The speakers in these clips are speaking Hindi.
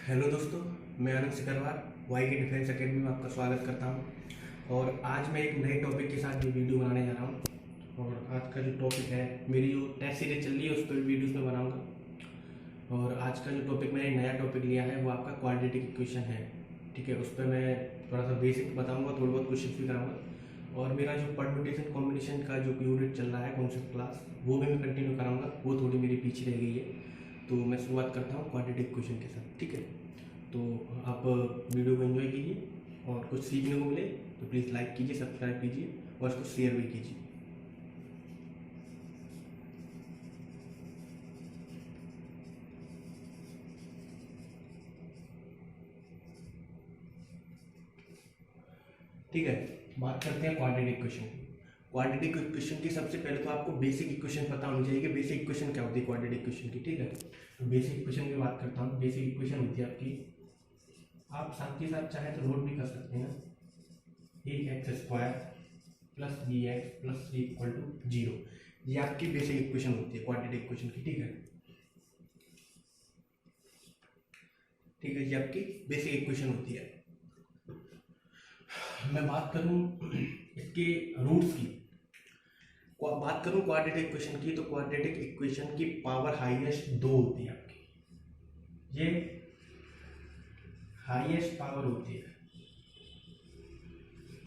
हेलो दोस्तों, मैं आनंद सिकरवार वाई के डिफेंस एकेडमी में आपका स्वागत करता हूं। और आज मैं एक नए टॉपिक के साथ ये वीडियो बनाने जा रहा हूं। और आज का जो टॉपिक है, मेरी जो टेस्ट सीरीज चल रही है उस पर वीडियोस में बनाऊंगा। और आज का जो टॉपिक मैंने नया टॉपिक लिया है वो आपका क्वाड्रेटिक इक्वेशन है। ठीक है, उस पर मैं थोड़ा सा बेसिक बताऊँगा, थोड़ा बहुत क्वेश्चन भी कराऊँगा। और मेरा जो परम्यूटेशन कॉम्बिनेशन का जो यूनिट चल रहा है कॉन्सेप्ट क्लास, वो भी मैं कंटिन्यू कराऊंगा। वो थोड़ी मेरी पीछे रह गई है, तो मैं शुरुआत करता हूँ क्वाड्रेटिक इक्वेशन के साथ। ठीक है, तो आप वीडियो को एंजॉय कीजिए और कुछ सीखने को मिले तो प्लीज़ लाइक कीजिए, सब्सक्राइब कीजिए और इसको शेयर भी कीजिए। ठीक है, बात करते हैं क्वाड्रेटिक इक्वेशन की। क्वाड्रेटिक इक्वेशन की सबसे पहले तो आपको बेसिक इक्वेशन पता होनी चाहिए कि बेसिक इक्वेशन क्या होती है क्वाड्रेटिक इक्वेशन की। ठीक है, तो बेसिक इक्वेशन की बात करता हूँ। बेसिक इक्वेशन होती है आपकी, आप साथ के साथ चाहे तो नोट भी कर सकते हैं, A X square plus B x plus C equal to zero. ये आपकी बेसिक इक्वेशन होती है क्वाड्रेटिक इक्वेशन की। ठीक है, ठीक है, ये आपकी बेसिक इक्वेशन होती है। मैं बात करूं इसके रूट्स की, बात करूं क्वाड्रेटिक इक्वेशन की, तो क्वाड्रेटिक इक्वेशन की पावर हाईएस्ट दो होती है आपकी। ये हाईएस्ट पावर होती है,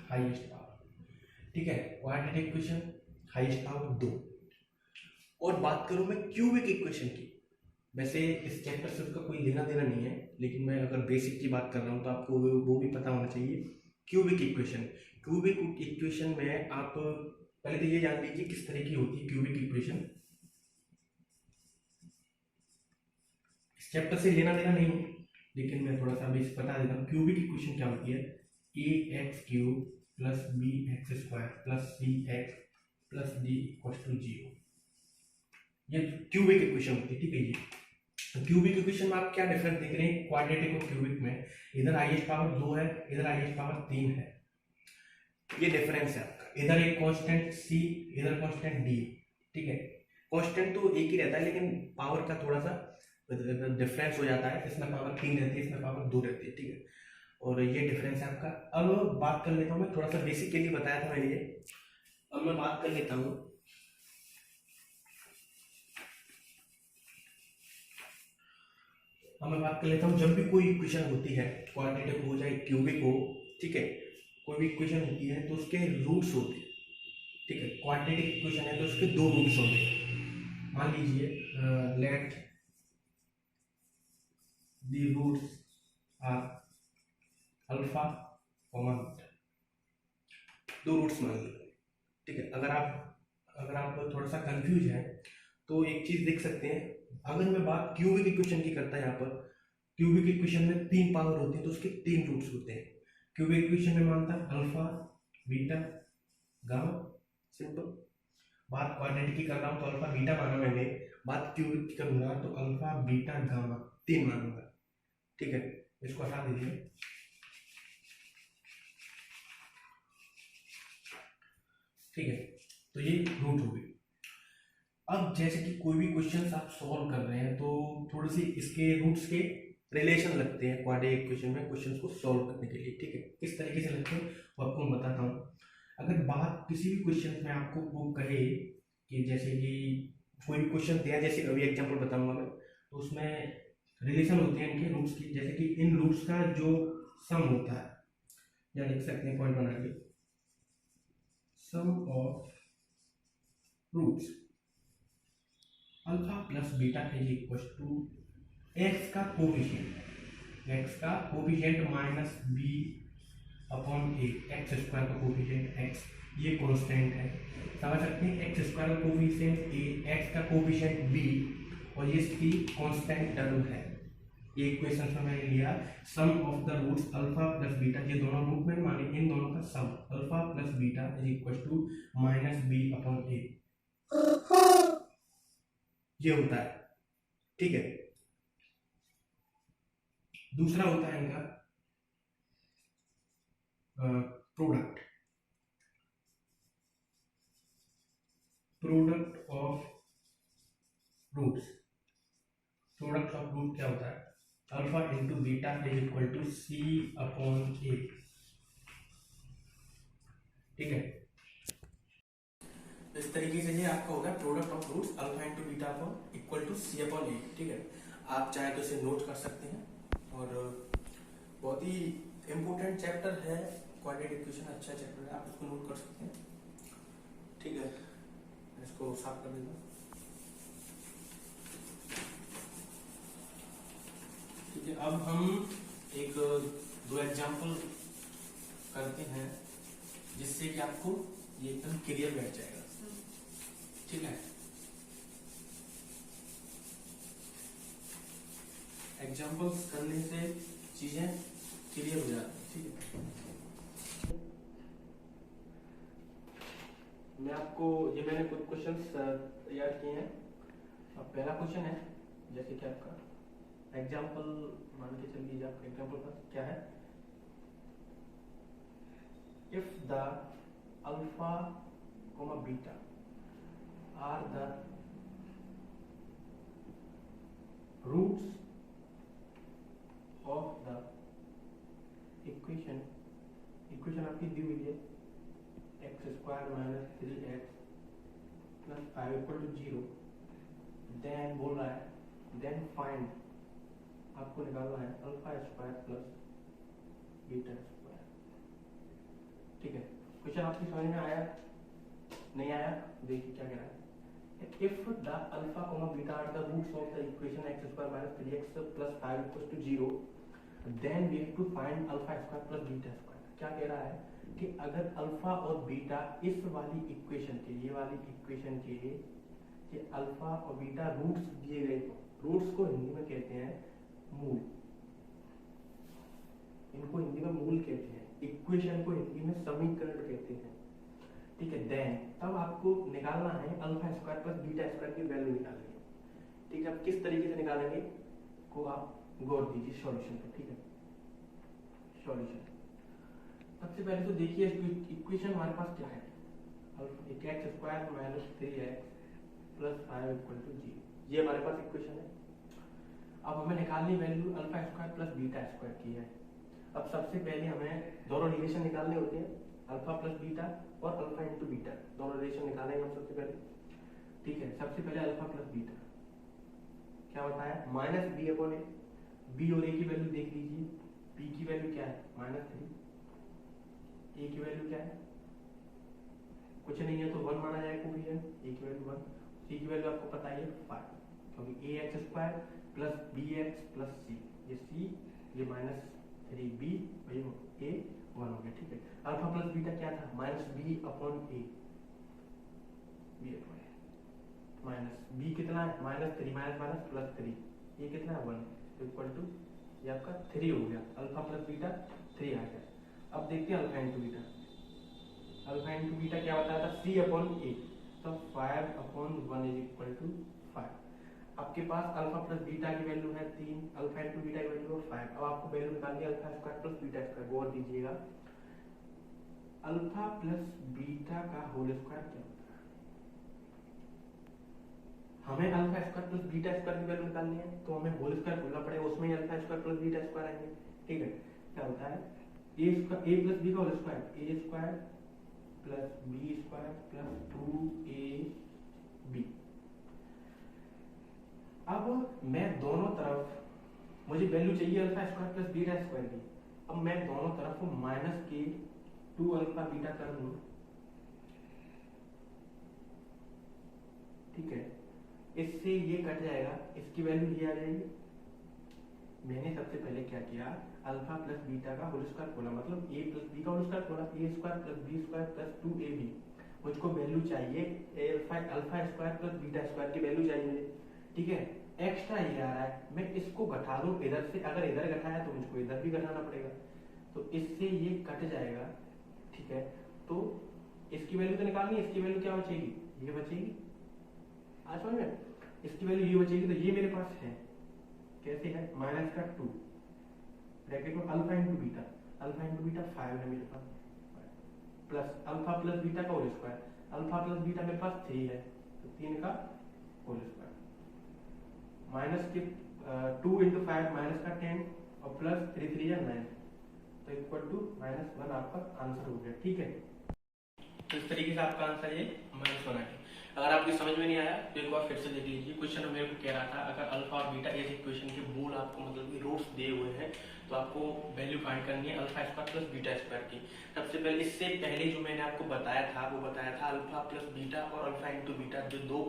हाईएस्ट पावर। ठीक है, क्वाड्रेटिक इक्वेशन हाईएस्ट पावर दो। और बात करूं मैं क्यूबिक इक्वेशन की, वैसे इस चैप्टर से उसका कोई लेना देना नहीं है, लेकिन मैं अगर बेसिक की बात कर रहा हूँ तो आपको वो भी पता होना चाहिए। क्यूबिक इक्वेशन, क्यूबिक इक्वेशन में आप पहले तो ये जान लीजिए किस तरह की होती है क्यूबिक इक्वेशन। इस चैप्टर से लेना देना नहीं है, लेकिन मैं थोड़ा सा बेसिक बता देता हूँ। क्यूबिक इक्वेशन क्या होती है, A X cube plus B X square plus C X plus D equal to zero. ये क्यूबिक इक्वेशन होती है। ठीक है, ये क्यूबिक इक्वेशन में आप क्या डिफरेंस देख रहे हैं क्वाड्रेटिक और क्यूबिक में? इधर हाईएस्ट पावर दो है, इधर हाईएस्ट पावर तीन है। ये डिफरेंस है आपका। इधर एक कांस्टेंट सी, इधर कांस्टेंट डी। ठीक है, कांस्टेंट तो एक ही रहता है, लेकिन पावर का थोड़ा सा डिफरेंस हो जाता है। इसमें पावर तीन रहती है, इसमें पावर दो रहती है। ठीक है, और ये डिफरेंस है आपका। अब बात कर लेता हूँ, मैं थोड़ा सा बेसिक के लिए बताया था मैंने ये। अब मैं बात कर लेता हूँ, अब मैं बात कर लेता हूँ, जब भी कोई इक्वेशन होती है, क्वाड्रेटिक हो चाहे क्यूबिक हो, ठीक है, कोई भी इक्वेशन होती है तो उसके रूट्स होते हैं। ठीक है, क्वाड्रेटिक इक्वेशन है तो उसके दो रूट्स होते हैं। मान लीजिए let the roots are alpha comma beta, दो रूट्स मान लीजिए। ठीक है, अगर आप थोड़ा सा कंफ्यूज है तो एक चीज देख सकते हैं। अगर मैं बात क्यूबिक इक्वेशन की करता है, यहाँ पर क्यूबिक इक्वेशन में तीन पावर होती है तो उसके तीन रूट्स होते हैं। क्यूबिक इक्वेशन में मानता है अल्फा बीटा गामा, सिंपल। बात क्वाड्रेटिक की कर रहा हूँ तो अल्फा बीटा माना मैंने, बात क्यूबिक की करूंगा तो अल्फा बीटा गामा तीन मानूंगा। ठीक है, इसको हटा दीजिए। ठीक है, तो ये रूट हो गई। अब जैसे कि कोई भी क्वेश्चन आप सॉल्व कर रहे हैं तो थोड़ी सी इसके रूट्स के रिलेशन लगते हैं क्वाड्रेटिक इक्वेशन में क्वेश्चन को सॉल्व करने के लिए। ठीक है, किस तरीके से लगते हैं वो आपको मैं बताता हूँ। अगर बात किसी भी क्वेश्चन में आपको वो कहे कि जैसे कि कोई भी क्वेश्चन दिया, जैसे अभी एग्जांपल बताऊंगा मैं, तो उसमें रिलेशन होते हैं इनके रूट्स की। जैसे कि इन रूट्स का जो सम होता है, या लिख सकते हैं पॉइंट बना के, sum of roots alpha plus beta is equal to X का कोफिशिएंट, एक्स का coefficient minus B upon A, X square का कोफिशिएंट एक्स, ये कांस्टेंट है, समझ सकते हैं। एक्स स्क्वायर का कोफिशिएंट ए, एक्स का कोफिशिएंट बी, और ये इसकी कांस्टेंट टर्म है। ये इक्वेशन में मैंने लिया sum of the roots alpha plus beta, ये दोनों रूट में माने, इन दोनों का sum alpha plus beta is equal to minus B upon A, ये होता है। ठीक है, दूसरा होता है इनका product, product of roots. Product of root क्या होता है, alpha into into beta is equal to C upon A. ठीक है, इस तरीके से ये आपका होगा product of roots alpha into beta upon equal to C upon A. ठीक है, आप चाहे तो इसे नोट कर सकते हैं और बहुत ही इंपॉर्टेंट चैप्टर है क्वाड्रेटिक इक्वेशन, अच्छा चैप्टर है, आप इसको नोट कर सकते हैं। ठीक है, इसको साफ कर देता हूं। ठीक है, अब हम एक दो एग्जांपल करते हैं जिससे कि आपको ये एकदम क्लियर बैठ जाएगा। ठीक है, एग्जांपल्स करने से चीजें क्लियर हो जाती हैं। ठीक है, मैं आपको ये मैंने कुछ क्वेश्चंस तैयार किए हैं। अब पहला क्वेश्चन है, जैसे कि आपका एग्जांपल मान के चल लीजिए, आपका एग्जांपल पर क्या है, if the alpha comma beta are the roots of the equation आपकी दी हुई है x square minus 3x plus 5 equal to 0, then बोल रहा है देन फाइंड, आपको निकालना है alpha square plus beta square. ठीक है, क्वेश्चन आपकी समझ में आया नहीं आया? देखिए क्या कह रहा है, if the alpha comma beta are the roots of the equation x square minus 3x plus 5 equal to 0, then we have to find alpha square plus beta square. क्या कह रहा है कि अगर अल्फा और बीटा इस वाली इक्वेशन के, ये वाली इक्वेशन के ये अल्फा और बीटा रूट्स दिए गए, तो रूट्स को हिंदी में कहते हैं मूल, इनको हिंदी में मूल कहते हैं, इक्वेशन को हिंदी में समीकरण कहते हैं। ठीक है, देन तब आपको निकालना है alpha square plus beta square की वैल्यू निकालनी है। ठीक है, अब किस तरीके से निकालेंगे को आप गौर दीजिए सॉल्यूशन पे। ठीक है, सॉल्यूशन सबसे पहले तो देखिए इक्वेशन हमारे पास क्या है, x square minus 3x plus 5 equal to 0, ये हमारे पास इक्वेशन है। अब हमें निकालनी value alpha square plus beta square की है। अब सबसे पहले हमें दोनों रिलेशन निकालने होते हैं, अल्फा प्लस बीटा और अल्फा इंटू बीटा, दोनों रिलेशन निकालेंगे हम सबसे पहले। ठीक है, सबसे पहले अल्फा प्लस बीटा क्या होता है, minus B upon A, B और ए की वैल्यू देख लीजिए, बी की वैल्यू क्या है -3, ए की वैल्यू क्या है, कुछ नहीं है तो 1 माना जाए कोफिशिएंट, ए की वैल्यू 1, सी की वैल्यू आपको पता है 5, क्योंकि A X square plus B x plus C, ये सी ये -3b और ये ए 1 हो गया। ठीक है, अल्फा प्लस बीटा क्या था, -b upon A, B upon A, minus B कितना है -3 माइनस प्लस 3, ये कितना है 1 इक्वल टू ये आपका 3 हो गया, अल्फा प्लस बीटा 3 आ गया। अब देखते हैं alpha into beta, alpha into beta क्या बताया था, c अपॉन ए, तो 5 अपॉन 1 इज इक्वल टू 5। आपके पास अल्फा प्लस बीटा की वैल्यू है 3, अल्फा इंटू बीटा की वैल्यू है 5। अब आपको वैल्यू निकालनी है alpha square plus beta square. गौर दीजिएगा, अल्फा प्लस बीटा का होल स्क्वायर क्या होता है, हमें alpha square plus beta square की वैल्यू निकालनी है, तो हमें होल स्क्वायर खोलना पड़ेगा, उसमें ही alpha square plus beta square आएंगे। ठीक है, क्या होता है ए प्लस बी का whole square, A square plus B square plus 2ab। अब मैं दोनों तरफ, मुझे वैल्यू चाहिए alpha square plus beta square की, अब मैं दोनों तरफ माइनस के 2 अल्फा बीटा कर दूं। ठीक है, इससे ये कट जाएगा, इसकी वैल्यू ये आ जाएगी। मैंने सबसे पहले क्या किया, अल्फा प्लस बीटा का होल स्क्वायर खोला, मतलब ए प्लस बी का होल स्क्वायर खोला, A square plus B square plus 2ab। मुझको वैल्यू चाहिए alpha square plus beta square की वैल्यू चाहिए मुझे। ठीक है, एक्स्ट्रा ये आ रहा है, मैं इसको घटा दूं इधर से, अगर इधर घटाया तो मुझको इधर भी घटाना पड़ेगा, तो इससे ये कट जाएगा। ठीक है, तो इसकी वैल्यू तो निकालनी है, इसकी वैल्यू क्या बचेगी, ये बचेगी, आज समझ में, इसकी वैल्यू ये बचेगी, तो ये मेरे पास है, कैसे है, माइनस का 2 ब्रैकेट में अल्फा इंटू बीटा 5 है मेरे पास, प्लस अल्फा प्लस बीटा का whole square, alpha plus beta मेरे पास 3 है, तो 3 का होल स्क्वायर, माइनस के 2 इंटू 5 माइनस का 10 और प्लस 3 3 या 9, तो इक्वल टू -1 आपका आंसर हो गया। ठीक है, तो इस तरीके से आपका आंसर ये -1 है। अगर आपकी समझ में नहीं आया तो एक बार फिर से देख लीजिए। क्वेश्चन मेरे को कह रहा था अगर अल्फा और बीटा ऐसे इक्वेशन के मूल आपको मतलब कि रूट्स दिए हुए हैं तो आपको वैल्यू फाइंड करनी है alpha square plus beta square की। सबसे पहले इससे पहले जो मैंने आपको बताया था वो बताया था अल्फा प्लस बीटा और अल्फा इंटू बीटा, जो दो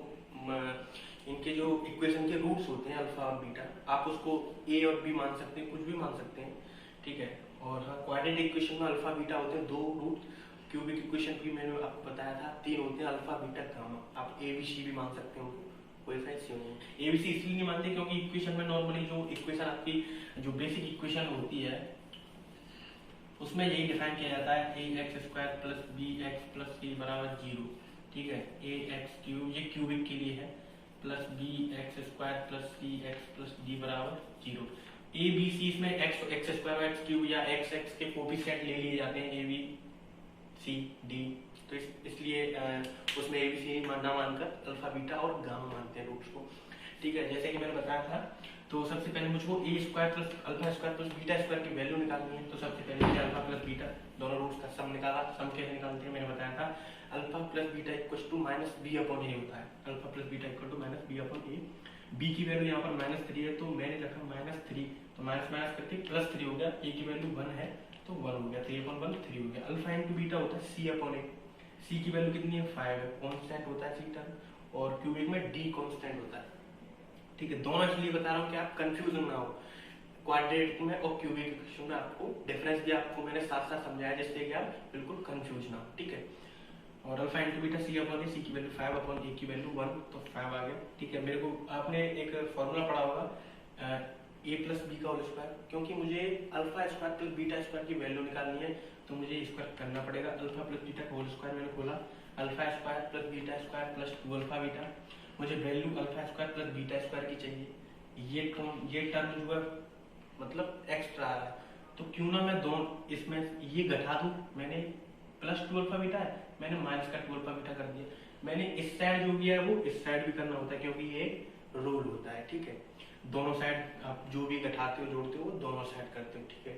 इनके जो इक्वेशन के रूट्स होते हैं अल्फा और बीटा, आप उसको ए और बी मान सकते हैं, कुछ भी मान सकते हैं। ठीक है, और हाँ क्वाड्रेटिक इक्वेशन में अल्फा बीटा होते हैं दो रूट। क्यूबिक इक्वेशन भी मैंने आपको बताया था 3 होते हैं अल्फा बीटा गामा। आप ए बी सी भी मान सकते हो उनको, कोई ऐसा इश्यू नहीं है। ए बी सी इसलिए नहीं मानते क्योंकि इक्वेशन में नॉर्मली जो इक्वेशन आपकी जो बेसिक इक्वेशन होती है उसमें यही डिफाइन किया जाता है A X square plus B x plus C बराबर 0। ठीक है, ए एक्स क्यूब ये क्यूबिक के लिए है, plus B X square plus C X plus D बराबर 0। ए बी सी इसमें X X square X cube या एक्स एक्स के कोफिशिएंट ले लिए जाते हैं ए बी सी डी, तो इसलिए उसमें ए बी सी ना मानकर अल्फा बीटा और गामा मानते हैं रूट्स को। ठीक है, जैसे कि मैंने बताया था, तो सबसे पहले मुझको A square plus alpha square plus beta square की वैल्यू निकालनी है। तो सबसे पहले मैंने अल्फा प्लस बीटा दोनों रूट्स का सम निकाला। सम कैसे निकालते हैं मैंने बताया था, alpha plus beta equal to minus B upon A होता है। Alpha plus beta equal to minus B upon A. B की वैल्यू यहाँ पर -3 है तो मैंने रखा -3, तो माइनस माइनस करके +3 हो गया। ए की वैल्यू 1 है तो 1 हो गया, 3/1 3 हो गया। अल्फा इंटू बीटा होता है सी अपॉन ए। सी की वैल्यू कितनी है 5 है, कांस्टेंट होता है सी टर्म, और क्यूबिक में डी कांस्टेंट होता है। ठीक है, दोनों इसलिए बता रहा हूँ कि आप कंफ्यूजन ना हो। क्वाड्रेटिक में और क्यूबिक इक्वेशन में आपको डिफरेंस भी आपको मैंने साथ साथ समझाया जिससे कि आप बिल्कुल कंफ्यूज ना हो। ठीक है, और अल्फा इंटू बीटा सी अपॉन ए, सी की वैल्यू 5 अपॉन ए की वैल्यू 1, तो 5 आ गया। ठीक है, मेरे को आपने एक फॉर्मूला पढ़ा होगा ए प्लस बी का होल स्क्वायर, क्योंकि मुझे alpha square plus beta square की वैल्यू निकालनी है तो मुझे स्क्वायर करना पड़ेगा। अल्फा प्लस बीटा का होल स्क्वायर मैंने खोला, alpha square plus beta square plus 2 alpha beta. मुझे value alpha square plus beta square की चाहिए। ये टर्म जो है मतलब एक्स्ट्रा आ रहा है, तो क्यों ना मैं दोनों इसमें ये घटा दूं। मैंने प्लस 2 अल्फा बीटा है, मैंने माइनस का 2 अल्फा बीटा कर दिया। मैंने इस साइड जो किया है वो इस साइड भी करना होता है क्योंकि ये रूल होता है। ठीक है, दोनों साइड आप जो भी घटाते हो जोड़ते हो दोनों साइड करते हो। ठीक है,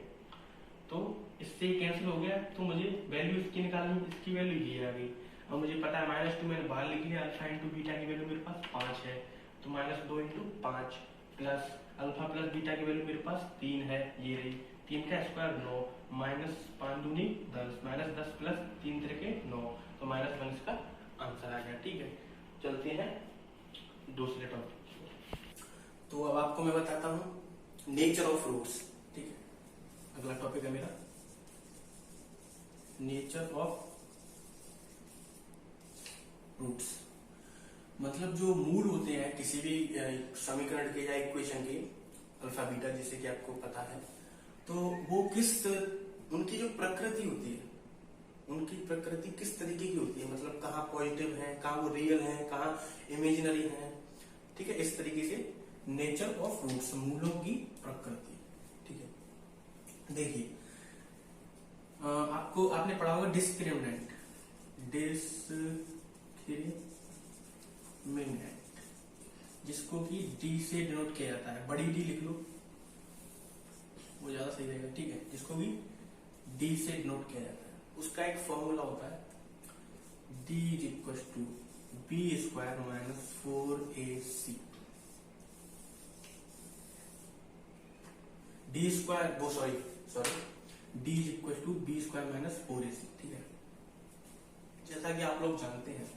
तो इससे कैंसिल हो गया, तो मुझे वैल्यू इसकी निकालनी, इसकी वैल्यू ये आ गई। अब मुझे पता है -2 मैंने बाहर लिख लिया, अल्फा इंटू बीटा की वैल्यू मेरे पास 5 है, तो -2 into 5 plus alpha plus beta की वैल्यू मेरे पास 3 है, ये रही 3 का स्क्वायर 9, -5 दूनी 10, -10 प्लस 3 त्रिके 9, तो -1 इसका आंसर आ गया। ठीक है, चलते हैं दूसरे टॉपिक। तो अब आपको मैं बताता हूँ नेचर ऑफ रूट्स। ठीक है, अगला टॉपिक है मेरा नेचर ऑफ रूट्स। मतलब जो मूल होते हैं किसी भी समीकरण के या इक्वेशन के, अल्फा बीटा जैसे कि आपको पता है, तो वो उनकी जो प्रकृति होती है, उनकी प्रकृति किस तरीके की होती है, मतलब कहाँ पॉजिटिव है, कहाँ वो रियल है, कहाँ इमेजिनरी है। ठीक है, इस तरीके से नेचर ऑफ रूट्स, मूलों की प्रकृति। ठीक है, देखिए आपने पढ़ा होगा डिस्क्रिमिनेंट, जिसको कि डी से डिनोट किया जाता है, बड़ी डी लिख लो वो ज्यादा सही रहेगा। ठीक है, जिसको भी डी से डिनोट किया जाता है, उसका एक फॉर्मूला होता है D equal to B square minus 4ac। D square वो sorry D equal to B square minus 4ac। ठीक है, जैसा कि आप लोग जानते हैं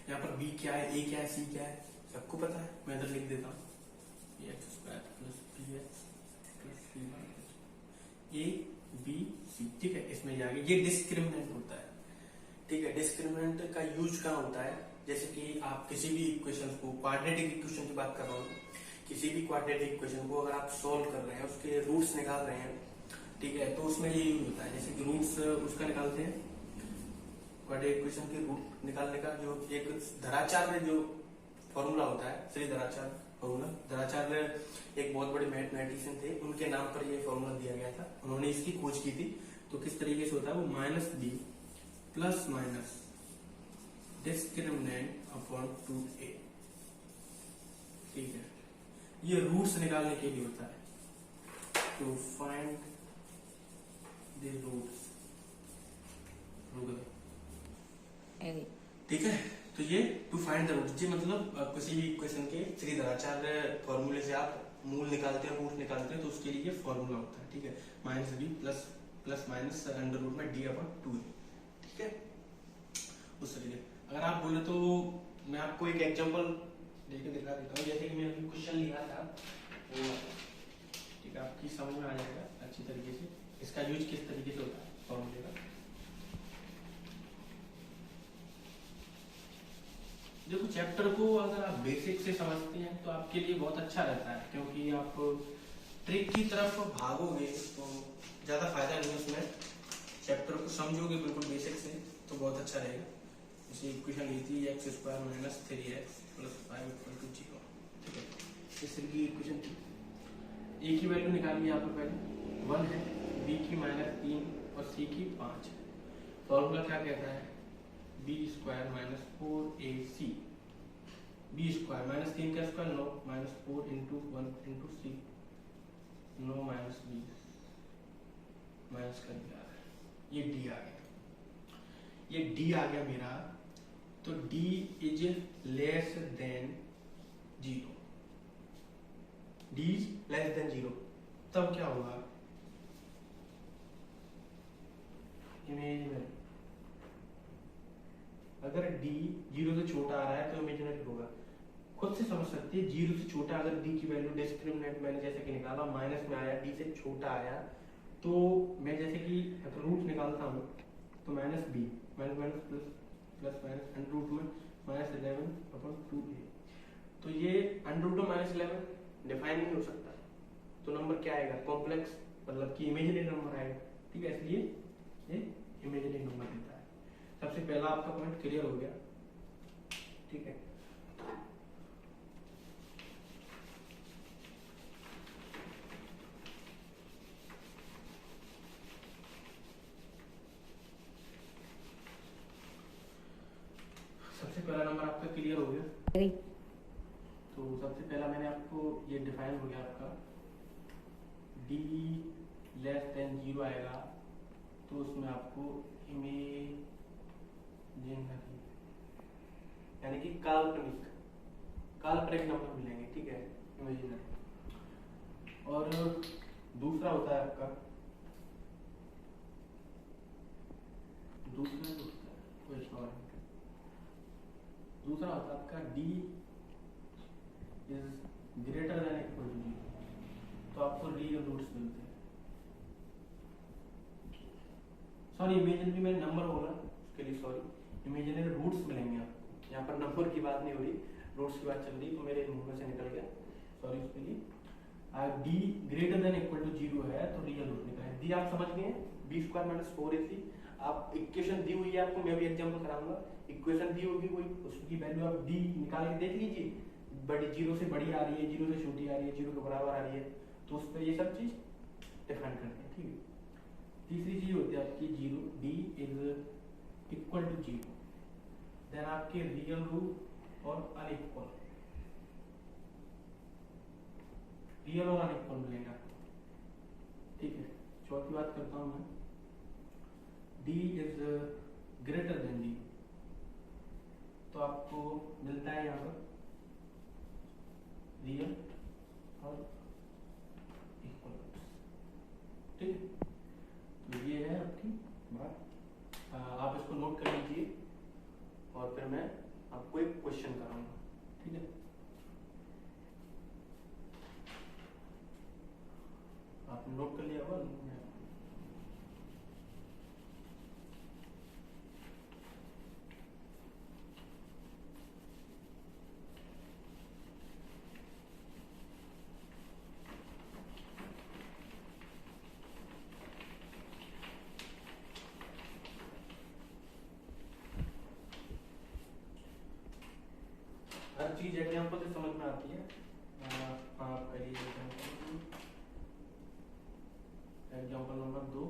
यहाँ पर b क्या है, a क्या है, c क्या है, सबको पता है। मैं इधर लिख देता हूँ x square plus B x plus c minus a B c. ठीक है, इसमें जाएगा, ये डिस्क्रिमिनेंट होता है। ठीक है, डिस्क्रिमिनेंट का यूज कहाँ होता है, जैसे कि आप किसी भी इक्वेशन को, क्वाड्रेटिक इक्वेशन की बात कर रहा हूँ, किसी भी क्वाड्रेटिक इक्वेशन को अगर आप सोल्व कर रहे हैं, उसके रूट्स निकाल रहे हैं, ठीक है, तो उसमें ये यूज होता है। जैसे कि रूट्स उसका निकालते हैं, क्वाड्रेटिक इक्वेशन के रूट निकालने का जो एक धराचार्य जो फॉर्मूला होता है, श्री धराचार्य फॉर्मूला। धराचार्य एक बहुत बड़े मैथमेटिशियन थे, उनके नाम पर ये फॉर्मूला दिया गया था, उन्होंने इसकी खोज की थी। तो किस तरीके से होता है वो, -b plus minus discriminant upon 2a। ठीक है, ये रूट्स निकालने के लिए होता है। To find the roots. ठीक है, तो ये टू फाइंड द रूट्स, ये मतलब किसी भी इक्वेशन के त्रिदराचार्य फॉर्मूले से आप मूल निकालते हैं, रूट निकालते हैं, तो उसके लिए ये फॉर्मूला होता है। ठीक है, minus b plus minus under root में डी अपॉन 2 है। ठीक है, उस तरीके अगर आप बोले तो मैं आपको एक एग्जांपल देके दिखा देता हूँ। जैसे कि मैं अभी क्वेश्चन लिखा था वो, ठीक है, आपकी समझ में आ जाएगा अच्छी तरीके से इसका यूज किस तरीके से होता है फॉर्मूले का। देखो, चैप्टर को अगर आप बेसिक से समझते हैं तो आपके लिए बहुत अच्छा रहता है, क्योंकि आप ट्रिक की तरफ भागोगे तो ज्यादा फायदा नहीं है उसमें। चैप्टर को समझोगे बिल्कुल बेसिक से तो बहुत अच्छा रहेगा। जैसे इक्वेशन ली थी x² minus 3x plus 5 equal to 0। ठीक है, इस तरह की इक्वेशन थी। a की वैल्यू निकालिए यहाँ पर, पहले 1 है, b की -3 और c की 5 है। फॉर्मूला क्या कहता है, b² minus 4ac, b² minus 3 का स्क्वायर 9 माइनस 4 इंटू 1 इंटू सी, 9 माइनस 20 माइनस कर दिया, ये d आ गया। ये d आ गया मेरा, तो d is less than 0, d is less than 0, तब क्या होगा, इमेजिनरी। अगर d 0 से छोटा आ रहा है तो इमेजिनरी होगा। खुद से समझ सकते हैं, 0 से छोटा अगर d की वैल्यू डिस्क्रिमिनेंट मैंने जैसे कि निकाला माइनस में आया, d से छोटा आया, तो मैं जैसे कि रूट निकालता हूँ तो minus b minus minus plus plus minus under root में -11 अपॉन 2a, तो ये अंडर रूट में -11 डिफाइन नहीं हो सकता, तो नंबर क्या आएगा, कॉम्प्लेक्स, मतलब कि इमेजिनरी नंबर आएगा। ठीक है, इसलिए ये इमेजिनरी नंबर देता है। सबसे पहला आपका पॉइंट क्लियर हो गया। ठीक है, सबसे पहला नंबर आपका क्लियर हो गया। तो सबसे पहला मैंने आपको ये डिफाइन हो गया आपका, d लेस देन 0 आएगा तो उसमें आपको इमेजिनरी यानी कि काल्पनिक नंबर मिलेंगे। ठीक है, इमेजिनरी। और दूसरा होता है आपका, दूसरा होता है आपका d is greater than equal to 0, तो आपको रियल रूट्स मिलते हैं। सॉरी, इमेजिनरी में नंबर बोला, उसके लिए सॉरी, इमेजिनरी रूट्स मिलेंगे आपको। यहाँ पर नंबर की बात नहीं हो रही, रूट्स की बात चल रही, तो मेरे मुंह में से निकल गया, सॉरी उसके लिए। d greater than equal to 0 है तो रियल रूट निकला है। d आप समझ गए, b² माइनस 4ac। आप इक्वेशन दी हुई है आपको, मैं भी एग्जांपल कराऊंगा। इक्वेशन दी होगी कोई, उसकी वैल्यू आप d निकाल के देख लीजिए, बड़ी 0 से बड़ी आ रही है, 0 से छोटी आ रही है, 0 के बराबर आ रही है, तो उस पर ये सब चीज डिफाइन करते हैं। ठीक है, तीसरी चीज होती है आपकी 0, d is equal to 0, then आपके रियल रूट और अनइक्वल, रियल और अनइक्वल मिलेगा। ठीक है, चौथी बात करता हूं मैं, d इज ग्रेटर देन 0, तो आपको मिलता है यहाँ पर रियल और इक्वल। ठीक है, तो ये है आपकी बात। आप इसको नोट कर लीजिए और फिर मैं आपको एक क्वेश्चन कराऊंगा। ठीक है, आपने नोट कर लिया होगा। हर चीज एग्जांपल से समझ में आती है। आप करिए example number 2,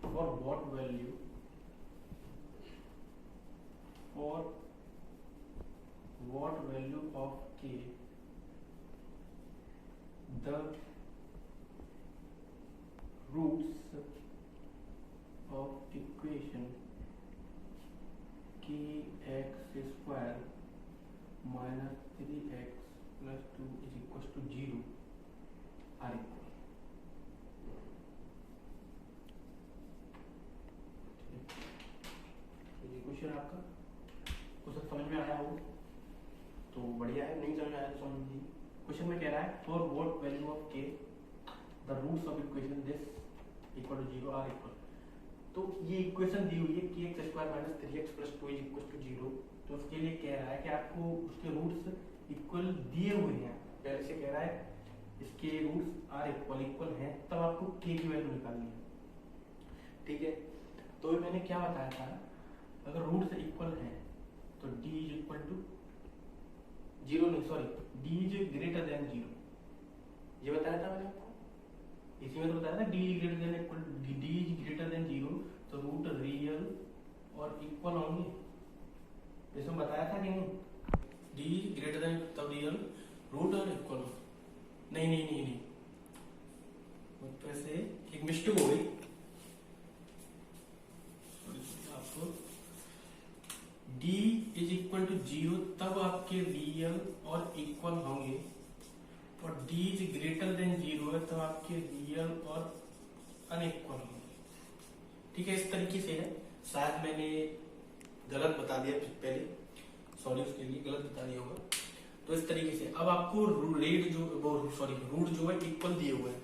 for what value of k the equation k x square minus 3x plus 2 is equal to 0 are equal. ये क्वेश्चन आपका कुछ समझ में आया हो तो बढ़िया है, नहीं समझ में आया तो समझ लीजिए। क्वेश्चन में कह रहा है for what value of k the roots of equation this equal to 0 are equal. तो ये इक्वेशन दी हुई है कि x square minus 3x plus 2 is equal to 0। तो उसके लिए कह रहा है कि आपको उसके रूट्स इक्वल दिए हुए हैं। पहले से कह रहा है इसके रूट्स आर इक्वल हैं, तब आपको के की वैल्यू निकालनी है। ठीक है, तो मैंने क्या बताया था, अगर रूट्स इक्वल हैं तो d इज इक्वल टू 0 नहीं sorry d is greater then 0, ये बताया था मैंने आपको। इसी में तो बताया था d is greater than equal d is greater then 0 तो रूट रियल और इक्वल होंगे, इसमें बताया था कि नहीं। d इज ग्रेटर देन तब रियल रूट और इक्वल नहीं नहीं नहीं नहीं मुझ से एक मिस्टेक हो गई, आपको d इज इक्वल टू 0 तब आपके रियल और इक्वल होंगे, और d इज ग्रेटर देन 0 है तब आपके रियल और अनइक्वल होंगे। ठीक है, इस तरीके से है। शायद मैंने गलत बता दिया पहले, सॉरी उसके लिए, गलत बता दिया होगा। तो इस तरीके से अब आपको रेट जो रूट जो है इक्वल दिए हुए हैं,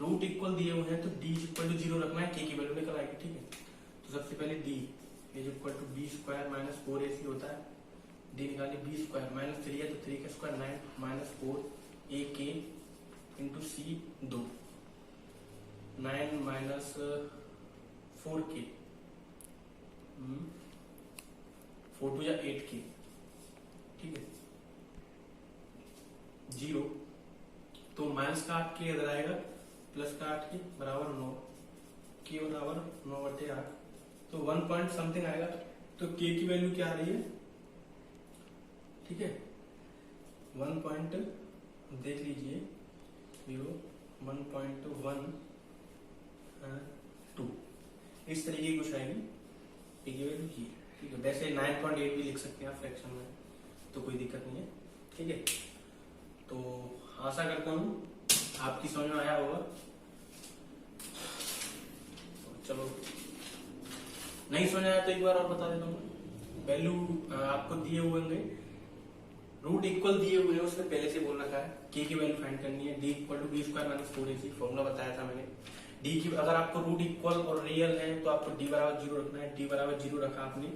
रूट इक्वल दिए हुए हैं तो d इज इक्वल टू 0 रखना है, k की वैल्यू निकल आएगी। ठीक है, तो सबसे पहले d is equal to b square minus 4ac होता है, d निकालिए b स्क्वायर माइनस 3 है तो 3 का square 9 minus 4 ak into c 2 9 minus 4k 4 two या 8k। ठीक है, 0 तो माइनस का 8 के इधर आएगा, प्लस का 8 के बराबर 9, के बराबर 9/8 तो 1 पॉइंट समथिंग आएगा। तो के की वैल्यू क्या आ रही है, ठीक है 1 पॉइंट देख लीजिए 1.12 इस तरीके की कुछ आएगी के की वैल्यू की। ठीक है, वैसे 9.8 भी लिख सकते हैं आप फ्रैक्शन में, तो कोई दिक्कत नहीं है। ठीक है, तो आशा करता हूँ आपकी समझ में आया होगा। चलो नहीं समझ आया तो एक बार और बता देता हूँ। वैल्यू आपको दिए हुए होंगे, रूट इक्वल दिए हुए हैं, उसमें पहले से बोल रखा है के की वैल्यू फाइंड करनी है, d equal to B square minus 4ac formula बताया था मैंने। d की अगर आपको रूट इक्वल और रियल है तो आपको d बराबर 0 रखना है, d बराबर 0 रखा आपने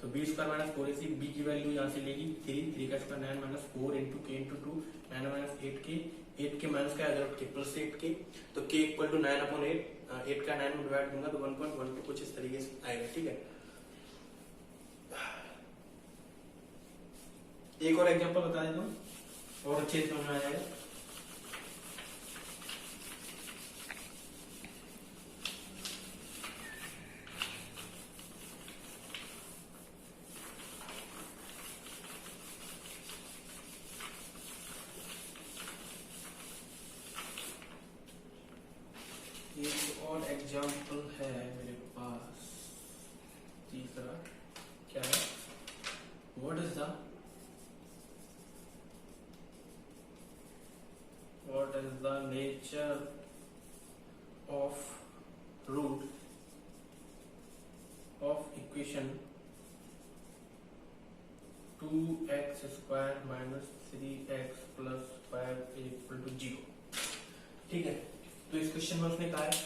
तो b square minus 4ac, b की वैल्यू यहाँ से लेगी 3 का square 9 minus 4 into k into 2 9 minus 8 k minus का अगर के प्लस 8k तो k इक्वल टू 9/8 8 का 9 में डिवाइड दूंगा तो 1.12 कुछ इस तरीके से आएगा। ठीक है, एक और एग्जांपल बता देता हूँ और अच्छे से समझ में आ जाएगा। एक और एग्जांपल है मेरे पास, तीसरा क्या है, what is the nature of root of equation 2x square minus 3x plus 5 equal to 0। ठीक है, तो इस क्वेश्चन में उसने कहा है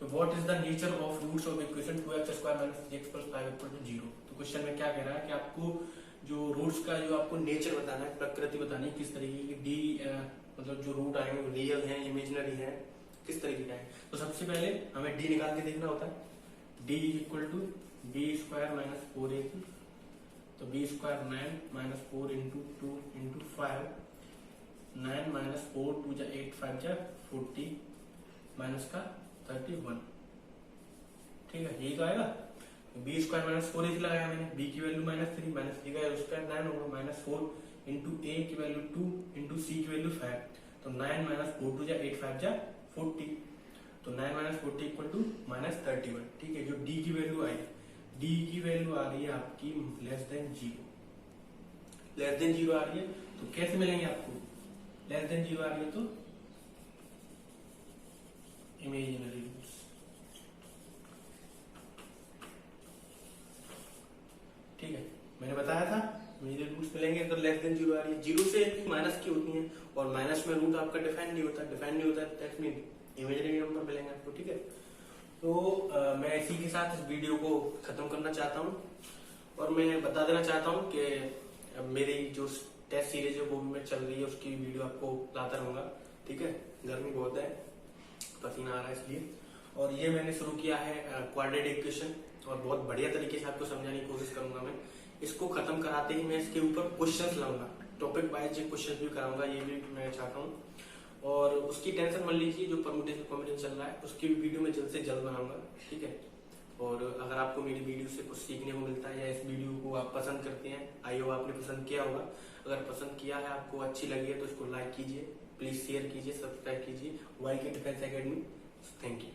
what is the nature of roots of equation 2x square minus 3x plus 5 equal to 0। तो क्वेश्चन में क्या कह रहा है कि आपको जो रूट्स का जो आपको नेचर बताना है, प्रकृति बतानी है, किस तरीके की डी मतलब जो रूट आएंगे वो रियल है इमेजिनरी है, किस तरीके का है। तो सबसे पहले हमें डी निकाल के देखना होता है। D equal to B square minus 4ac तो b square 9 minus 4 into 2 into 5 9 minus 4 2 जा 8 5 जा 40 माइनस का 31। ठीक है, यही तो आएगा। बी स्क्वायर माइनस 4ac लगाया मैंने, बी की वैल्यू माइनस 3 माइनस 3 का स्क्वायर 9 होगा माइनस 4 इंटू ए की वैल्यू 2 इंटू सी की वैल्यू 5 तो 9 माइनस 4 2 जा 8 5 जा 40। तो 9 - 40 इक्वल टू -31। ठीक है, जो डी की वैल्यू आई, डी की वैल्यू आ रही है आपकी लेस देन जीरो आ रही है। तो कैसे मिलेंगे आपको? लेस देन जीरो आ रही है तो इमेजिनरी रूट्स। ठीक है, मैंने बताया था इमेजिनरी रूट्स मिलेंगे अगर लेस देन जीरो आ रही है। जीरो से माइनस की होती है और माइनस में रूट आपका डिफाइन नहीं होता दैट मीन इमेजिनरी नंबर मिलेंगे आपको। ठीक है, तो मैं इसी के साथ इस वीडियो को खत्म करना चाहता हूँ और मैं बता देना चाहता हूँ कि मेरी जो टेस्ट सीरीज है वो भी मैं चल रही है, उसकी वीडियो आपको लाता रहूंगा। ठीक है, गर्मी बहुत है, पसीना आ रहा है इसलिए। और ये मैंने शुरू किया है क्वाड्रेटिक इक्वेशन और बहुत बढ़िया तरीके से आपको समझाने की कोशिश करूंगा मैं। इसको खत्म कराते ही मैं इसके ऊपर क्वेश्चंस लाऊंगा, टॉपिक वाइज क्वेश्चन भी कराऊंगा, ये भी मैं चाहता हूँ। और उसकी टेंशन मत लीजिए, जो परमुटेशन कॉम्बिनेशन चल रहा है उसकी भी वीडियो मैं जल्द से जल्द बनाऊंगा। ठीक है, और अगर आपको मेरी वीडियो से कुछ सीखने को मिलता है या इस वीडियो को आप पसंद करते हैं, आई होप आपने पसंद किया होगा। अगर पसंद किया है, आपको अच्छी लगी है तो इसको लाइक कीजिए, प्लीज शेयर कीजिए, सब्सक्राइब कीजिए वाई के डिफेंस एकेडमी। Thank you.